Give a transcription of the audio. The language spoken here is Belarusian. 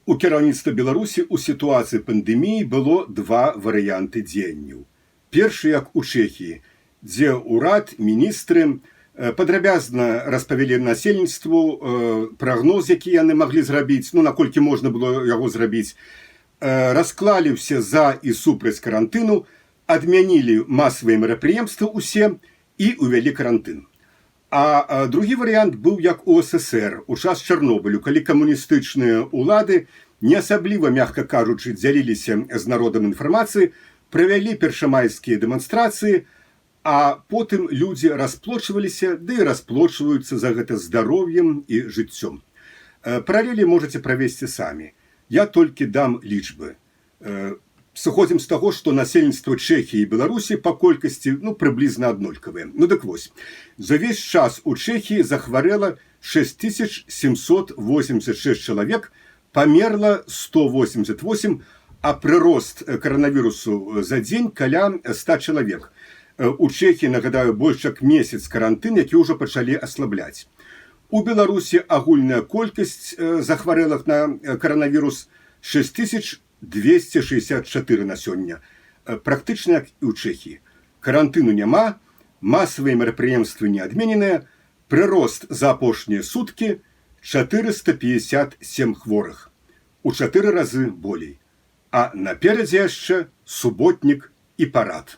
У кіраўніцтва Беларусі ў сітуацыі пандэміі было два варыянты дзеянняў. Першы, як у Чэхіі, дзе ўрад, міністры падрабязна распавялі насельніцтву прагноз, які яны маглі зрабіць, наколькі можна было яго зрабіць, расклалі ўсе за і супраць карантыну, адмянілі масавыя мерапрыемствы ўсе і ўвялі карантын. А другі варыянт быў як у СССР у час Чарнобылю, калі камуністычныя ўлады, не асабліва, мякка кажучы, дзяліліся з народам інфармацыі, правялі першамайскія дэманстрацыі, а потым людзі расплочваліся, ды і расплочваюцца за гэта здароўем і жыццём. Паралелі можаце правесці самі. Я толькі дам лічбы. Сыходзім з таго, што насельніцтва Чэхіі і Беларусі па колькасці прыблізна аднолькавыя. Дык вось, за ўвесь час у Чэхіі захварэла 6786 чалавек, памерла 188, а прырост каранавірусу за дзень каля 100 чалавек. У Чэхіі, нагадаю, больш як месяц карантын, які ўжо пачалі аслабляць. У Беларусі агульная колькасць захварэлых на каранавірус 6264 на сёння. Практычна як і ў Чэхіі. Карантыну няма, масавыя мерапрыемствы не адмененыя, прырост за апошнія суткі 457 хворых. У 4 разы болей. А наперадзе яшчэ суботнік і парад.